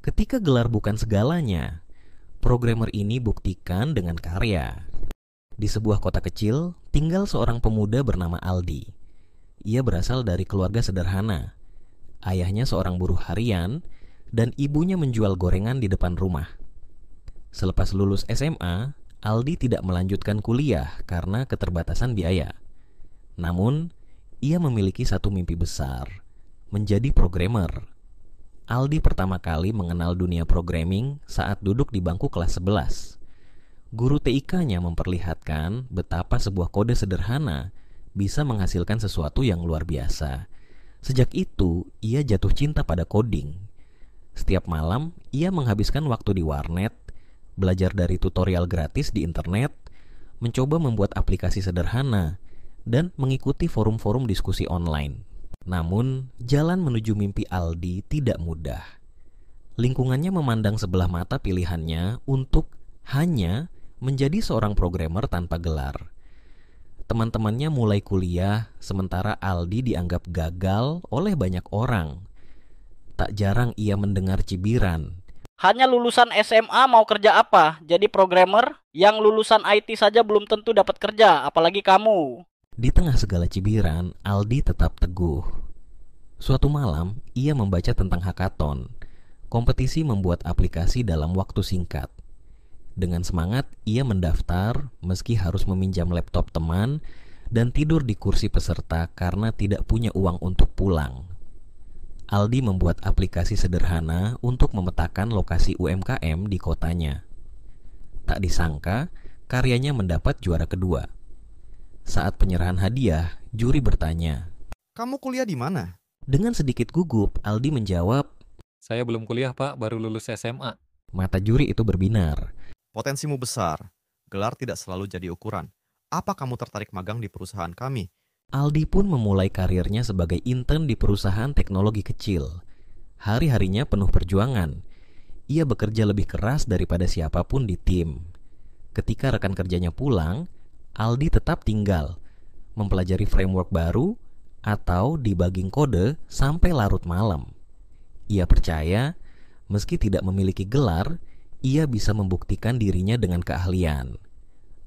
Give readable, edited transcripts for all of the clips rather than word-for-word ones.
Ketika gelar bukan segalanya, programmer ini buktikan dengan karya. Di sebuah kota kecil, tinggal seorang pemuda bernama Aldi. Ia berasal dari keluarga sederhana. Ayahnya seorang buruh harian dan ibunya menjual gorengan di depan rumah. Selepas lulus SMA, Aldi tidak melanjutkan kuliah karena keterbatasan biaya. Namun, ia memiliki satu mimpi besar, menjadi programmer. Aldi pertama kali mengenal dunia programming saat duduk di bangku kelas 11. Guru TIK-nya memperlihatkan betapa sebuah kode sederhana bisa menghasilkan sesuatu yang luar biasa. Sejak itu, ia jatuh cinta pada coding. Setiap malam, ia menghabiskan waktu di warnet, belajar dari tutorial gratis di internet, mencoba membuat aplikasi sederhana, dan mengikuti forum-forum diskusi online. Namun, jalan menuju mimpi Aldi tidak mudah. Lingkungannya memandang sebelah mata pilihannya untuk hanya menjadi seorang programmer tanpa gelar. Teman-temannya mulai kuliah, sementara Aldi dianggap gagal oleh banyak orang. Tak jarang ia mendengar cibiran. Hanya lulusan SMA mau kerja apa? Jadi programmer? Yang lulusan IT saja belum tentu dapat kerja, apalagi kamu. Di tengah segala cibiran, Aldi tetap teguh. Suatu malam, ia membaca tentang hackathon, kompetisi membuat aplikasi dalam waktu singkat. Dengan semangat, ia mendaftar meski harus meminjam laptop teman dan tidur di kursi peserta karena tidak punya uang untuk pulang. Aldi membuat aplikasi sederhana untuk memetakan lokasi UMKM di kotanya. Tak disangka, karyanya mendapat juara kedua. Saat penyerahan hadiah, juri bertanya, "Kamu kuliah di mana?" Dengan sedikit gugup, Aldi menjawab, Saya belum kuliah, Pak, baru lulus SMA. Mata juri itu berbinar. "Potensimu besar. Gelar tidak selalu jadi ukuran. Apa kamu tertarik magang di perusahaan kami?" Aldi pun memulai karirnya sebagai intern di perusahaan teknologi kecil. Hari-harinya penuh perjuangan. Ia bekerja lebih keras daripada siapapun di tim. Ketika rekan kerjanya pulang, Aldi tetap tinggal, mempelajari framework baru, atau debugging kode sampai larut malam. Ia percaya, meski tidak memiliki gelar, ia bisa membuktikan dirinya dengan keahlian.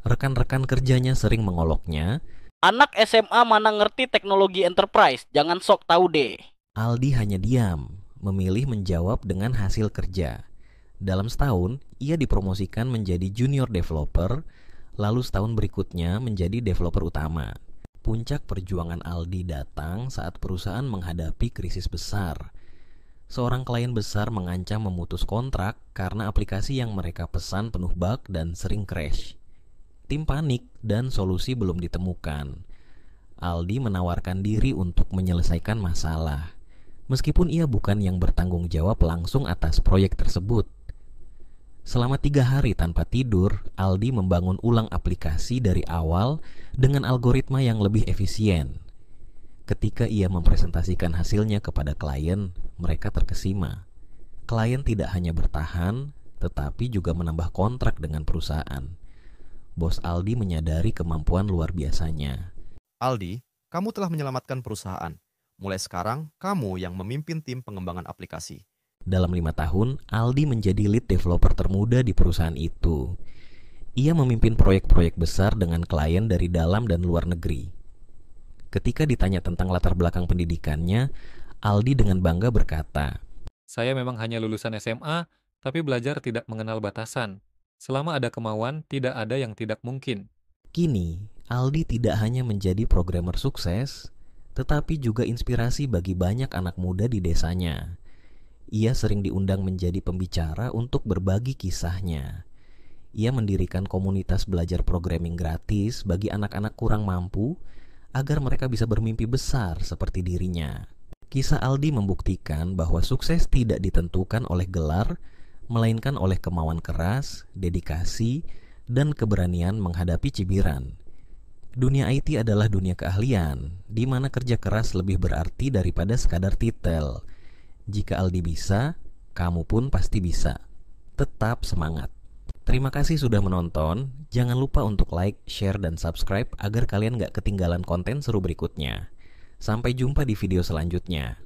Rekan-rekan kerjanya sering mengoloknya. Anak SMA mana ngerti teknologi enterprise, jangan sok tahu deh. Aldi hanya diam, memilih menjawab dengan hasil kerja. Dalam setahun, ia dipromosikan menjadi junior developer, lalu setahun berikutnya menjadi developer utama. Puncak perjuangan Aldi datang saat perusahaan menghadapi krisis besar. Seorang klien besar mengancam memutus kontrak karena aplikasi yang mereka pesan penuh bug dan sering crash. Tim panik dan solusi belum ditemukan. Aldi menawarkan diri untuk menyelesaikan masalah, meskipun ia bukan yang bertanggung jawab langsung atas proyek tersebut. Selama 3 hari tanpa tidur, Aldi membangun ulang aplikasi dari awal dengan algoritma yang lebih efisien. Ketika ia mempresentasikan hasilnya kepada klien, mereka terkesima. Klien tidak hanya bertahan, tetapi juga menambah kontrak dengan perusahaan. Bos Aldi menyadari kemampuan luar biasanya. "Aldi, kamu telah menyelamatkan perusahaan. Mulai sekarang, kamu yang memimpin tim pengembangan aplikasi." Dalam 5 tahun, Aldi menjadi lead developer termuda di perusahaan itu. Ia memimpin proyek-proyek besar dengan klien dari dalam dan luar negeri. Ketika ditanya tentang latar belakang pendidikannya, Aldi dengan bangga berkata, Saya memang hanya lulusan SMA, tapi belajar tidak mengenal batasan. Selama ada kemauan, tidak ada yang tidak mungkin. Kini, Aldi tidak hanya menjadi programmer sukses, tetapi juga inspirasi bagi banyak anak muda di desanya. Ia sering diundang menjadi pembicara untuk berbagi kisahnya. Ia mendirikan komunitas belajar programming gratis bagi anak-anak kurang mampu agar mereka bisa bermimpi besar seperti dirinya. Kisah Aldi membuktikan bahwa sukses tidak ditentukan oleh gelar, melainkan oleh kemauan keras, dedikasi, dan keberanian menghadapi cibiran. Dunia IT adalah dunia keahlian, di mana kerja keras lebih berarti daripada sekadar titel. Jika Aldi bisa, kamu pun pasti bisa. Tetap semangat. Terima kasih sudah menonton. Jangan lupa untuk like, share, dan subscribe agar kalian gak ketinggalan konten seru berikutnya. Sampai jumpa di video selanjutnya.